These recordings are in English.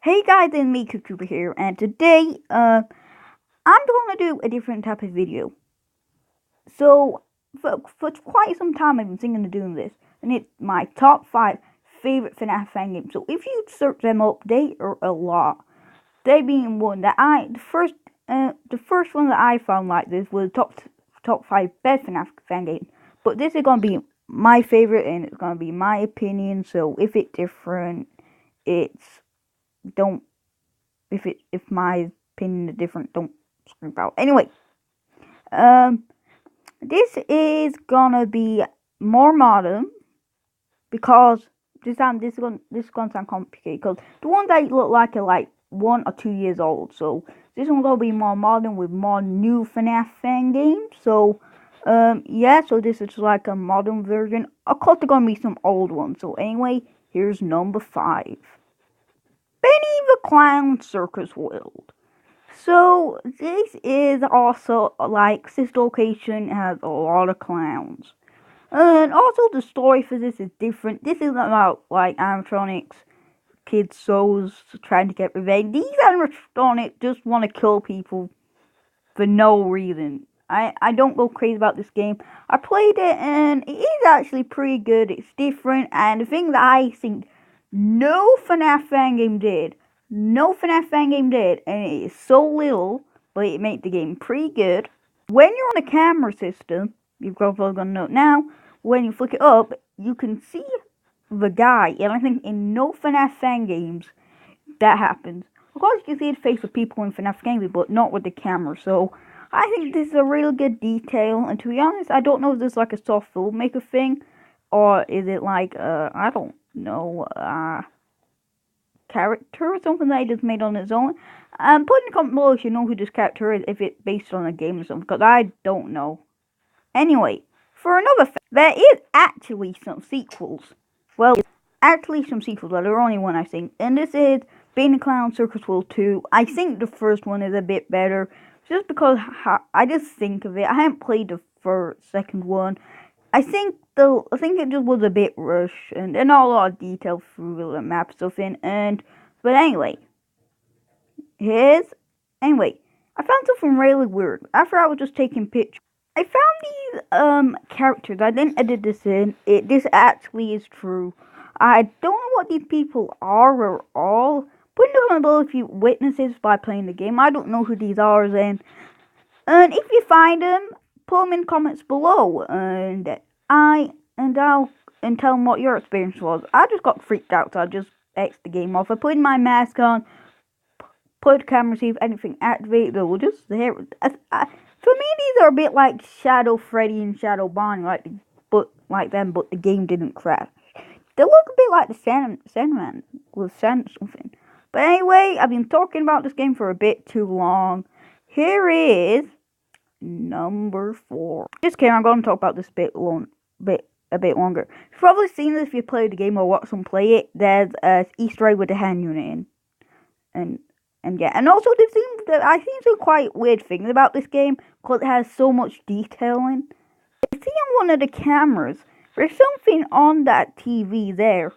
Hey guys, it's me, Cooper here, and today, I'm going to do a different type of video. So, for quite some time I've been thinking of doing this, and it's my top 5 favorite FNAF fan games. So if you search them up, they are a lot. They being one that the first one that I found like this was top 5 best FNAF fan games. But this is going to be my favorite, and it's going to be my opinion, so if it's different, it's, don't if my opinion is different, don't scream out. Anyway, um, this is gonna be more modern because this is gonna sound complicated because the ones that look like are like 1 or 2 years old. So this one's gonna be more modern with more new FNAF fan games. So yeah, so this is like a modern version. Of course, there gonna be some old ones. So anyway, here's number 5. Benny the Clown Circus World. So this is also like this location has a lot of clowns. And also the story for this is different. This isn't about like animatronics, kids' souls trying to get revenge. These animatronics just want to kill people for no reason. I don't go crazy about this game. I played it and it is actually pretty good. It's different, and the thing that I think no FNAF fan game did, and it is so little, but it made the game pretty good. When you're on a camera system, you're probably gonna know now. When you flick it up, you can see the guy, and I think in no FNAF fan games that happens. Of course, you can see the face of people in FNAF games, but not with the camera. So I think this is a really good detail. And to be honest, I don't know if this is like a soft filmmaker thing, or is it like I don't know, character or something that he just made on his own. Put in the comment below if you know who this character is, if it's based on a game or something, because I don't know. Anyway, for another fact, there is actually some sequels. Well, actually some sequels, but there are only one, I think. And this is Being a Clown Circus World 2. I think the first one is a bit better, just because I just think of it. I haven't played the second one. I think it just was a bit rushed, and not a lot of detail through the map stuff in. But anyway, I found something really weird. After I was just taking pictures, I found these characters. I didn't edit this in. This actually is true. I don't know what these people are at all. Put in the comment below if you witness this by playing the game. I don't know who these are, and if you find them, put them in comments below, and I'll tell them what your experience was. I just got freaked out, so I just X the game off. I put my mask on, put the camera, see if anything activated. They were just there. For me, these are a bit like Shadow Freddy and Shadow Bonnie, but the game didn't crash. They look a bit like the Sandman with sand something. But anyway, I've been talking about this game for a bit too long. Here is number 4. Just kidding, I'm going to talk about this a bit longer. You've probably seen this if you played the game or watched someone play it. There's an Easter egg with the hand unit in. And yeah, and also I think some quite weird things about this game because it has so much detail in. I see on one of the cameras, there's something on that TV there.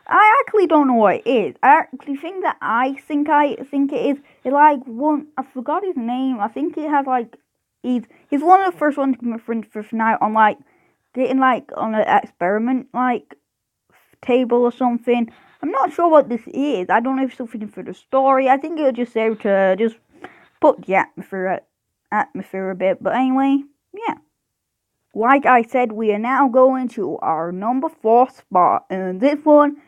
I actually don't know what it is. I actually think it is like one. I forgot his name. I think it has like he's one of the first ones to come for FNAF on like getting like on an experiment like table or something. I'm not sure what this is. I don't know if it's something for the story. I think it'll just serve to just put the atmosphere a bit. But anyway, yeah. Like I said, we are now going to our number 4 spot, and this one.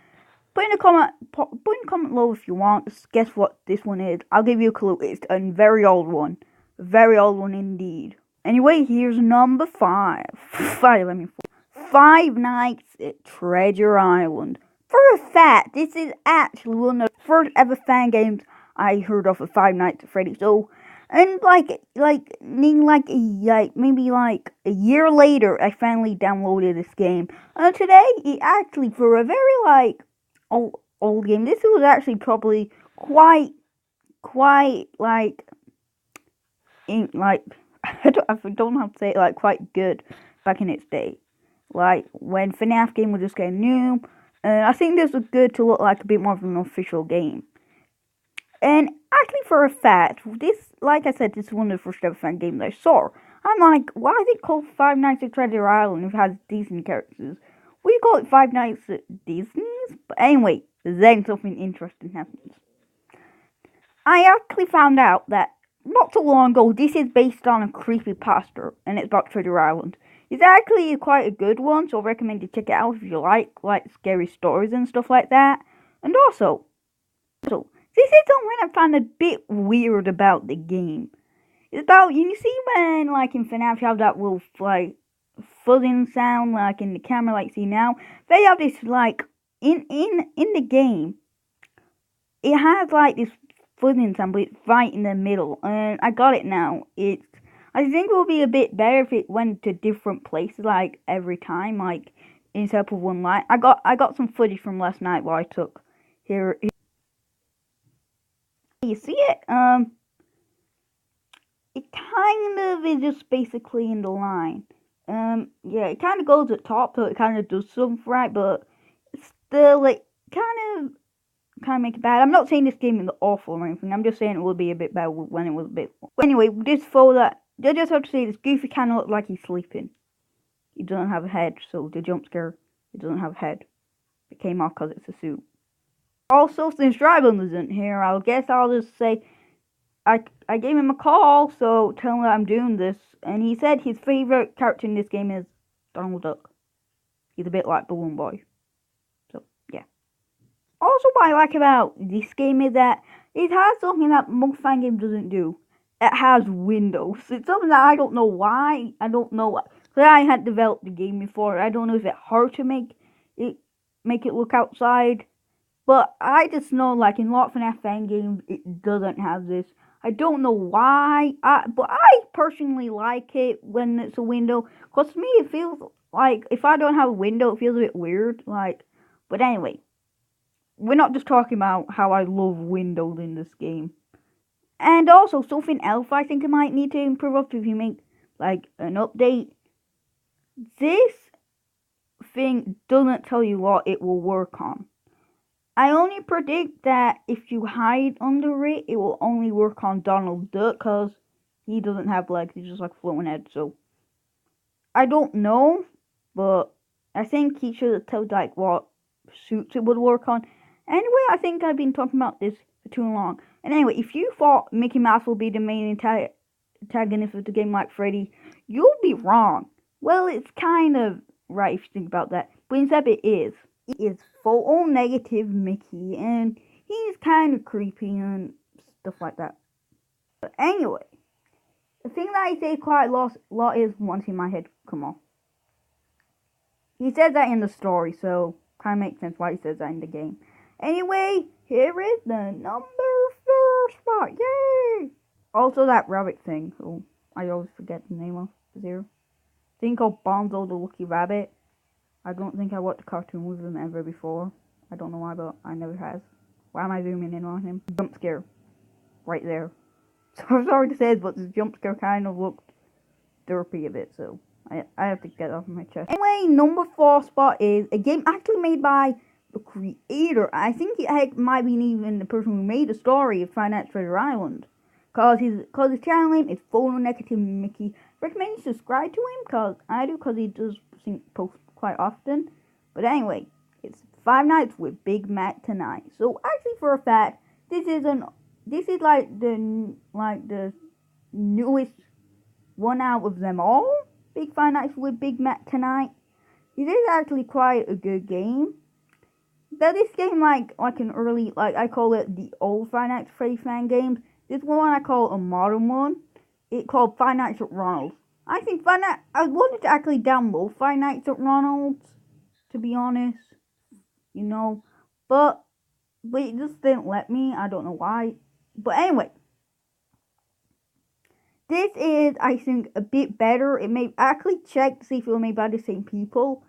Put in a comment below if you want. Just guess what this one is. I'll give you a clue. It's a very old one. Very old one indeed. Anyway, here's number 5. Five Nights at Treasure Island. For a fact, this is actually one of the first ever fan games I heard of Five Nights at Freddy's. So, and maybe a year later, I finally downloaded this game. And today, it actually, for a very old game, this was actually probably quite I don't know how to say it, quite good back in its day. Like when FNAF game was just getting new. I think this was good to look like a bit more of an official game. And actually, for a fact, this, like I said, this is one of the first ever fan games I saw. I'm like, why is it called Five Nights at Treasure Island if it has Disney characters? We call it Five Nights at Disney's? But anyway, then something interesting happens. I actually found out that not so long ago, this is based on a creepypasta, and it's about Treasure Island. It's actually quite a good one, so I recommend you check it out if you like scary stories and stuff like that. And also, this is something I found a bit weird about the game. It's about, you see when, like, in FNAF you have that little, like, fuzzing sound, like, in the camera, like, see now? They have this, like, in the game, it has, like, this fuzzing sound, but it's right in the middle, and I got it now. I think it would be a bit better if it went to different places, like, every time, like, instead of one line. I got some footage from last night where I took, here, you see it? It kind of is just basically in the line. Yeah, it kind of goes at top, so it kind of does something right, but still, it kind of make it bad. I'm not saying this game is awful or anything. I'm just saying it will be a bit better when it was a bit. Anyway, this for that, I just have to say this Goofy kind of looks like he's sleeping. He doesn't have a head, so the jump scare, he doesn't have a head. It came off because it's a suit. Also, since Drybone isn't here, I'll just say I gave him a call, so tell him that I'm doing this, and he said his favorite character in this game is Donald Duck. He's a bit like Balloon Boy. So, yeah. Also, what I like about this game is that it has something that most fan games doesn't do. It has windows. It's something that I don't know why. I don't know. Because I had developed the game before. I don't know if it's hard to make it look outside. But I just know, like, in a lot of FNAF fan games, it doesn't have this. I don't know why, but I personally like it when it's a window. Because to me, it feels like, if I don't have a window, it feels a bit weird. Like, but anyway, we're not just talking about how I love windows in this game. And also, something else I think I might need to improve up if you make, like, an update. This thing doesn't tell you what it will work on. I only predict that if you hide under it, it will only work on Donald Duck, because he doesn't have legs, he's just like a floating head, so I don't know, but I think he should have told, like, what suits it would work on. Anyway, I think I've been talking about this for too long. And anyway, if you thought Mickey Mouse will be the main antagonist of the game like Freddy, you'll be wrong. Well, it's kind of right if you think about that, but instead it is. He is photo negative Mickey, and he's kind of creepy and stuff like that. But anyway, the thing that I say quite a lot is once in my head come off. He says that in the story, so kind of makes sense why he says that in the game. Anyway, here is the number 4 spot. Yay! Also that rabbit thing, so I always forget the name of the zero. Thing called Bonzo the Lucky Rabbit. I don't think I watched a cartoon with him ever before. I don't know why, but I never has. Why am I zooming in on him? Jump scare. Right there. So I'm sorry to say this, but the jump scare kind of looked derpy a bit, so I have to get it off my chest. Anyway, number 4 spot is a game actually made by the creator. I think it might be even the person who made the story of Five Nights at Treasure Island. Cause his channel name is Photo Negative Mickey. Recommend you subscribe to him, cause I do, cause he does post quite often. But anyway, it's Five Nights with Big Mac Tonight. So actually, for a fact, this is like the newest one out of them all. Big Five Nights with Big Mac Tonight. It is actually quite a good game. But this game, like an early, like I call it the old Five Nights at Freddy's fan games. This one I call a modern one. It's called Five Nights at Ronald's. I think I wanted to actually download Five Nights at Ronald's, to be honest, you know, but it just didn't let me. I don't know why. But anyway, this is, I think, a bit better. It may actually check to see if it was made by the same people.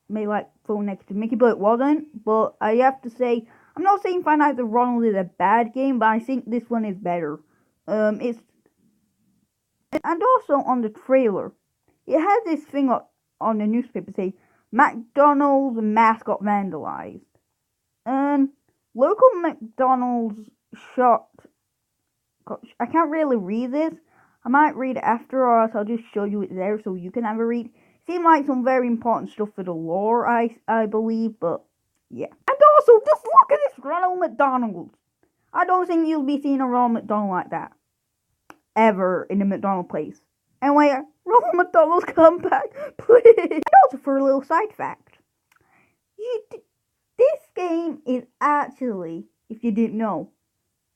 Made like Photo Negative Mickey, but it wasn't. But I have to say, I'm not saying Five Nights at Ronald's is a bad game, but I think this one is better. And also on the trailer, it has this thing on the newspaper say McDonald's mascot vandalized. And local McDonald's shot. I can't really read this. I might read it after, or else I'll just show you it there so you can have a read. Seems like some very important stuff for the lore, I believe, but yeah. And also, just look at this Ronald McDonald. I don't think you'll be seeing a Ronald McDonald like that ever in a McDonald place. Anyway, Ronald McDonald's come back, please. And also, for a little side fact, this game is actually, if you didn't know,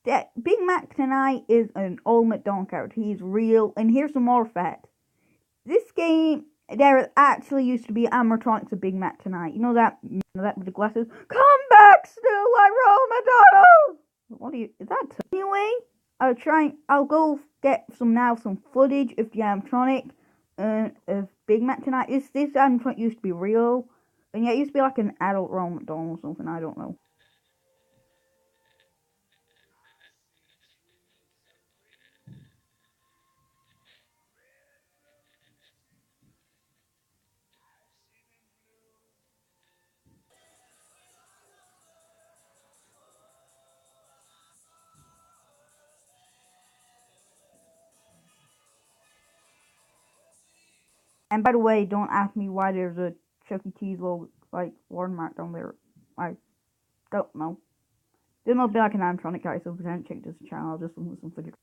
that Big Mac tonight is an old McDonald character. He's real. And here's some more facts. This game, there actually used to be animatronics of Big Mac tonight. You know that with the glasses? Come back still like Ronald McDonald! What is that? Anyway, I'll go get some footage of the animatronic of Big Mac tonight. This animatronic used to be real. And yeah, it used to be like an adult Ronald McDonald or something. I don't know. And by the way, don't ask me why there's a Chuck E. Cheese logo, like, watermark down there. I don't know. There must be like an animatronic guy, so pretend check this channel, just some footage.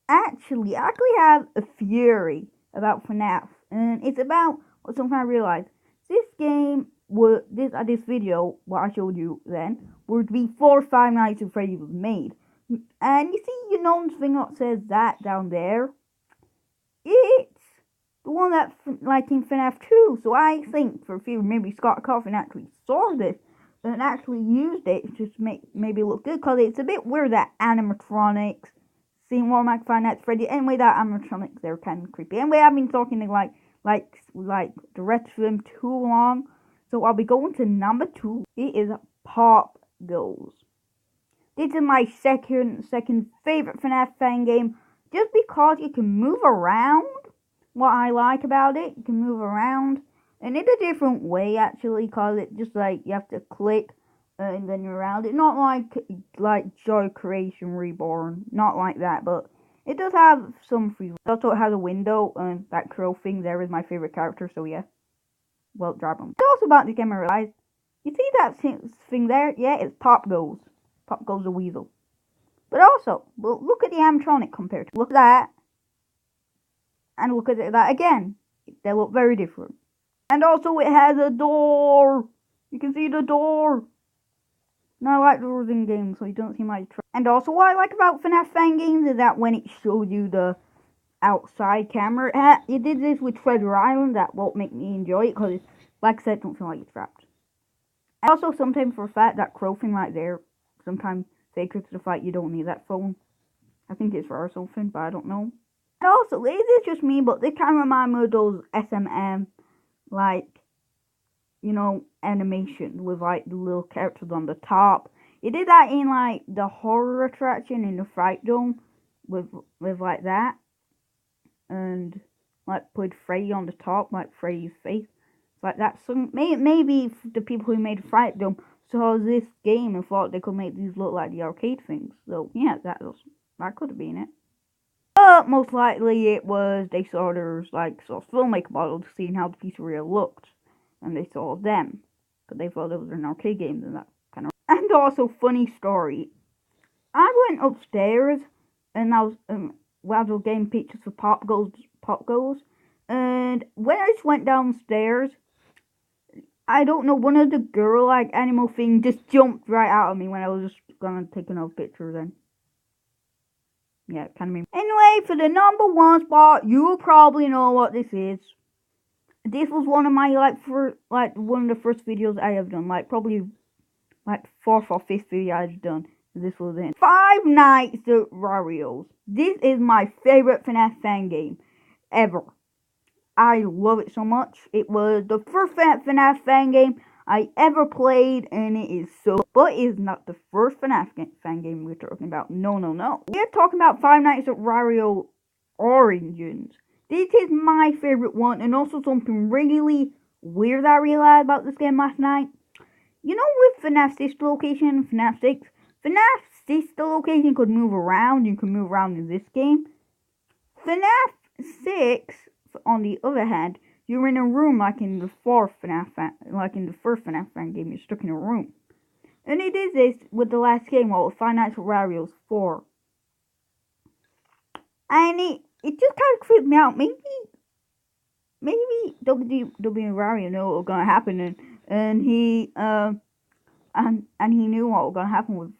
Actually, I actually have a theory about FNAF, and it's about what something I realized. This game this video, what I showed you then, would be before Five Nights at Freddy's was made. And you see, you know, the thing that says that down there? It's the one that's like in FNAF 2. So I think for a few, maybe Scott Coffin actually saw this and actually used it to make maybe look good, because it's a bit weird that animatronics seem more like Five Nights at Freddy. Anyway, that animatronics, they're kind of creepy. Anyway, I've been talking like the rest of them too long, so I'll be going to number 2. It is Pop Goes. This is my second favorite FNAF fan game, just because you can move around. What I like about it, you can move around, and in a different way actually, because it just like you have to click and then you're around it. Not like Joy Creation Reborn, not like that, but it does have some free. Also, it has a window, and that crow thing there is my favorite character. So yeah, well, drop them. It's also about the game I realized. You see that thing there? Yeah, it's Pop Goes. Pop Goes the Weasel. But also, well, look at the animatronic compared to. Look at that. And look at that again. They look very different. And also it has a door. You can see the door. Now I like doors in games, so you don't see my truck. And also what I like about FNAF fan games is that when it shows you the outside camera, it did this with Treasure Island. That won't make me enjoy it, because like I said, don't feel like it's trapped. And also sometimes for a fact, that crow thing right there, sometimes sacred to the fight, you don't need that phone. I think it's for something, but I don't know. And also, this is just me, but they kind of remind me of those SMM, like, you know, animation with like the little characters on the top. It did that in like the horror attraction in the Fright Dome with like that, and like put Freddy on the top, like Freddy's face, like that. So maybe the people who made Fright Dome saw this game and thought they could make these look like the arcade things. So yeah, that could have been it. But most likely it was they saw filmmaker models seeing how the pizzeria looked, and they saw them, but they thought it was an arcade game and that kind of. And also, funny story, I went upstairs and I was getting pictures for Pop Goes, and when I just went downstairs, I don't know, one of the girl like animal things just jumped right out of me when I was just gonna take another picture then. Yeah, kind of mean. Anyway, for the number 1 spot, you probably know what this is. This was one of my one of the first videos I have done, probably 4th or 5th video I've done. This was in Five Nights at Freddy's. This is my favorite FNAF fan game ever. I love it so much. It was the first FNAF fan game I ever played, and it is so. But it is not the first FNAF fan game we're talking about. No. We're talking about Five Nights at Freddy's Origins. This is my favorite one, and also something really weird I realized about this game last night. You know, with FNAF 6 location, FNAF 6, FNAF sister location could move around. You can move around in this game. FNAF 6, on the other hand, you're in a room like in the first FNAF game. You're stuck in a room. And he did this with the last game, with Financial Rarios 4. And it just kind of creeped me out. Maybe WW Rario knew what was gonna happen, and he knew what was gonna happen with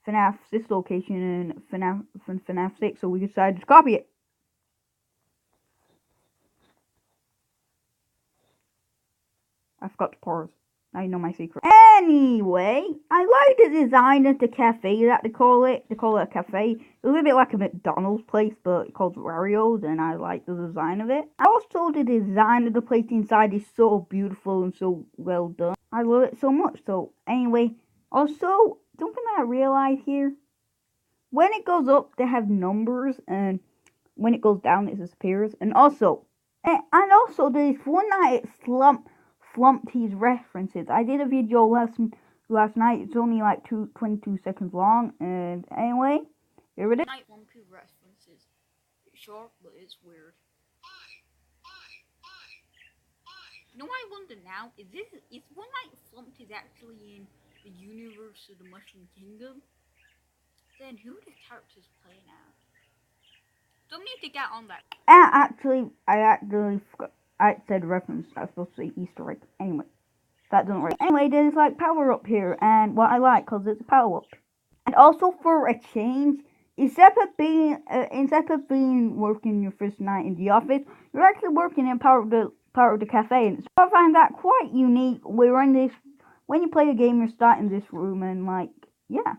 FNAF 6 location and FNAF 6, so we decided to copy it. I forgot to pause. Now you know my secret. Anyway, I like the design of the cafe that they call it. They call it a cafe. It's a little bit like a McDonald's place, but it's called Rario's, and I like the design of it. Also, the design of the place inside is so beautiful and so well done. I love it so much. So, anyway, also, something I realized here. When it goes up, they have numbers, and when it goes down, it disappears. And also, there's one night flumped his references. I did a video last night. It's only like 22 seconds long. And anyway, here it is. Night Flumpy references. It's short, but it's weird. You know what I wonder now? Is One Night Flumpy actually in the universe of the Mushroom Kingdom? Then who are the characters playing out? Don't need to get on that. I forgot. I said reference. I was supposed to say Easter egg. Anyway, that doesn't work. Anyway, there's like power up here, and what I like because it's a power up. And also for a change, instead of being working your first night in the office, you're actually working in part of the cafe. And so I find that quite unique. We're in this when you play a game, you're starting this room, and like yeah.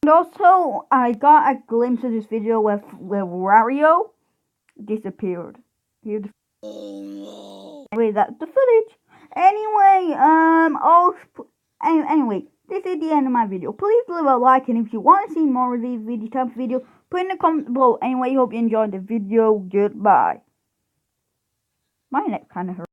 And also, I got a glimpse of this video where Wario disappeared. Anyway, that's the footage. Anyway, this is the end of my video. Please leave a like, and if you want to see more of these type of videos, put in the comments below. Anyway, hope you enjoyed the video. Goodbye. My neck kind of hurts.